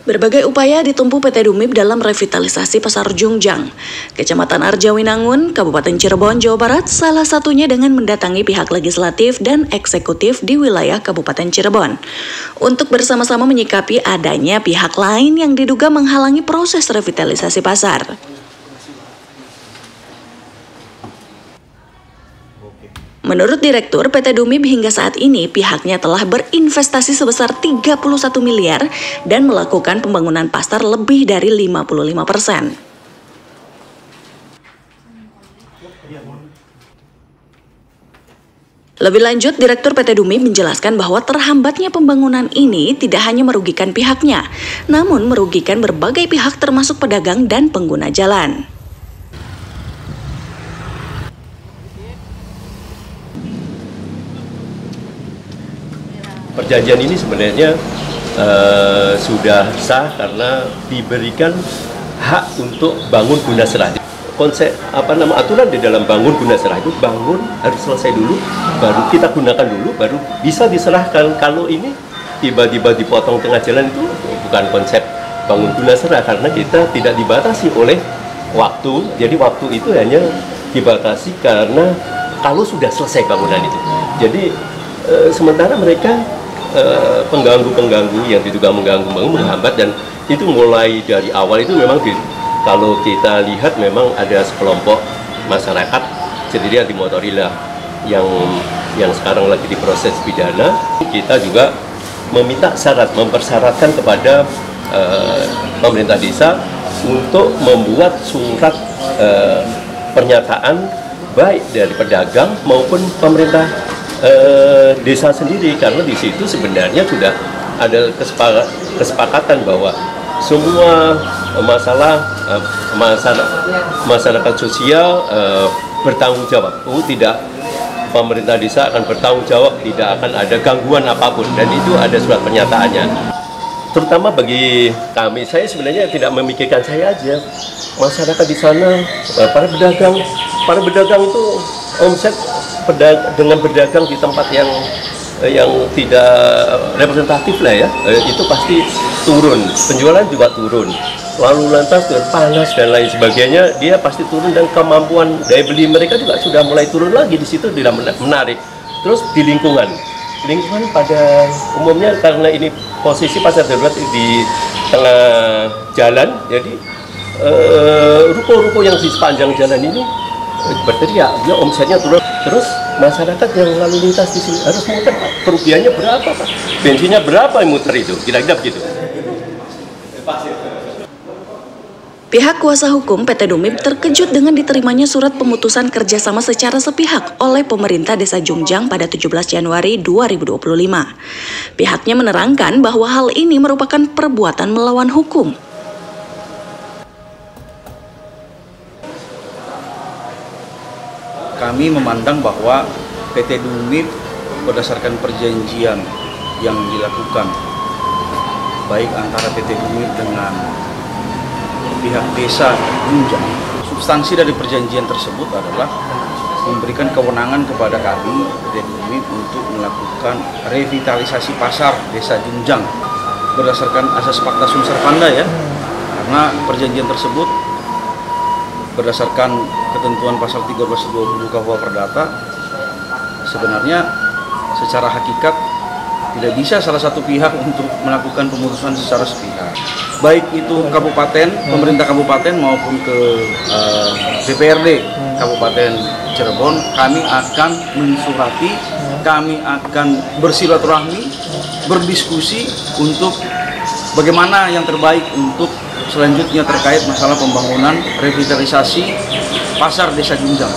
Berbagai upaya ditempuh PT Dumip dalam revitalisasi Pasar Jungjang, Kecamatan Arjawinangun, Kabupaten Cirebon, Jawa Barat, salah satunya dengan mendatangi pihak legislatif dan eksekutif di wilayah Kabupaten Cirebon untuk bersama-sama menyikapi adanya pihak lain yang diduga menghalangi proses revitalisasi pasar. Menurut Direktur PT Dumip hingga saat ini pihaknya telah berinvestasi sebesar 31 miliar dan melakukan pembangunan pasar lebih dari 55%. Lebih lanjut, Direktur PT Dumip menjelaskan bahwa terhambatnya pembangunan ini tidak hanya merugikan pihaknya, namun merugikan berbagai pihak termasuk pedagang dan pengguna jalan. Perjanjian ini sebenarnya sudah sah karena diberikan hak untuk bangun guna serah. Konsep aturan di dalam bangun guna serah itu bangun harus selesai dulu, baru kita gunakan dulu, baru bisa diserahkan. Kalau ini tiba-tiba dipotong tengah jalan itu bukan konsep bangun guna serah karena kita tidak dibatasi oleh waktu. Jadi waktu itu hanya dibatasi karena kalau sudah selesai bangunan itu. Jadi sementara mereka pengganggu-pengganggu yang diduga mengganggu, menghambat, dan itu mulai dari awal itu memang kalau kita lihat memang ada sekelompok masyarakat sendiri di Motorila yang sekarang lagi diproses pidana. Kita juga meminta mempersyaratkan kepada pemerintah desa untuk membuat surat pernyataan baik dari pedagang maupun pemerintah desa sendiri, karena di situ sebenarnya sudah ada kesepakatan bahwa semua masyarakat sosial bertanggung jawab. Pemerintah desa akan bertanggung jawab, tidak akan ada gangguan apapun, dan itu ada surat pernyataannya. Terutama bagi kami, saya sebenarnya tidak memikirkan saya aja, masyarakat di sana, para pedagang itu omset dengan berdagang di tempat yang tidak representatif lah ya, itu pasti turun, penjualan juga turun, lalu lantas dengan panas dan lain sebagainya, dia pasti turun, dan kemampuan daya beli mereka juga sudah mulai turun lagi. Di situ tidak menarik. Terus di lingkungan pada umumnya karena ini posisi pasar darurat di tengah jalan, jadi ruko-ruko yang di sepanjang jalan ini berteriak, dia omsetnya turun. Terus masyarakat yang lalu lintas di sini harus muter, kerugiannya berapa Pak? Bensinnya berapa yang muter itu? Kira-kira begitu. Pihak kuasa hukum PT Dumip terkejut dengan diterimanya surat pemutusan kerjasama secara sepihak oleh pemerintah Desa Jungjang pada 17 Januari 2025. Pihaknya menerangkan bahwa hal ini merupakan perbuatan melawan hukum. Kami memandang bahwa PT Dumip berdasarkan perjanjian yang dilakukan baik antara PT Dumip dengan pihak desa Jungjang, substansi dari perjanjian tersebut adalah memberikan kewenangan kepada kami PT Dumip untuk melakukan revitalisasi pasar desa Jungjang berdasarkan asas fakta sum servanda ya, karena perjanjian tersebut berdasarkan ketentuan pasal 1320 KUH Perdata, sebenarnya secara hakikat tidak bisa salah satu pihak untuk melakukan pemutusan secara sepihak. Baik itu kabupaten, pemerintah kabupaten maupun ke DPRD Kabupaten Cirebon, kami akan mensurati, kami akan bersilaturahmi, berdiskusi untuk bagaimana yang terbaik untuk selanjutnya terkait masalah pembangunan revitalisasi pasar Desa Jungjang.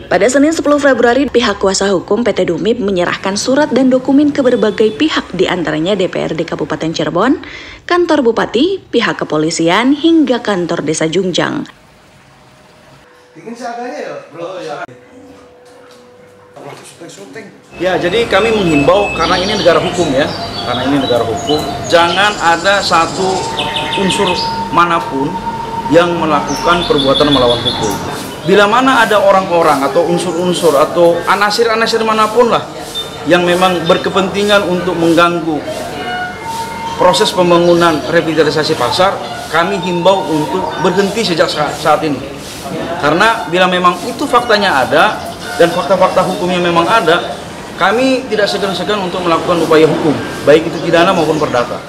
Pada Senin 10 Februari, pihak kuasa hukum PT Dumip menyerahkan surat dan dokumen ke berbagai pihak, diantaranya DPRD Kabupaten Cirebon, kantor Bupati, pihak kepolisian, hingga kantor Desa Jungjang. Ya, jadi kami menghimbau, karena ini negara hukum ya, jangan ada satu unsur manapun yang melakukan perbuatan melawan hukum. Bila mana ada orang-orang atau unsur-unsur atau anasir-anasir manapun lah yang memang berkepentingan untuk mengganggu proses pembangunan revitalisasi pasar, kami himbau untuk berhenti sejak saat ini. Karena bila memang itu faktanya ada dan fakta-fakta hukumnya memang ada, kami tidak segan-segan untuk melakukan upaya hukum, baik itu pidana maupun perdata.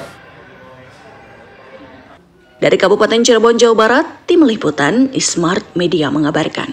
Dari Kabupaten Cirebon, Jawa Barat, Tim Liputan Smart Media mengabarkan.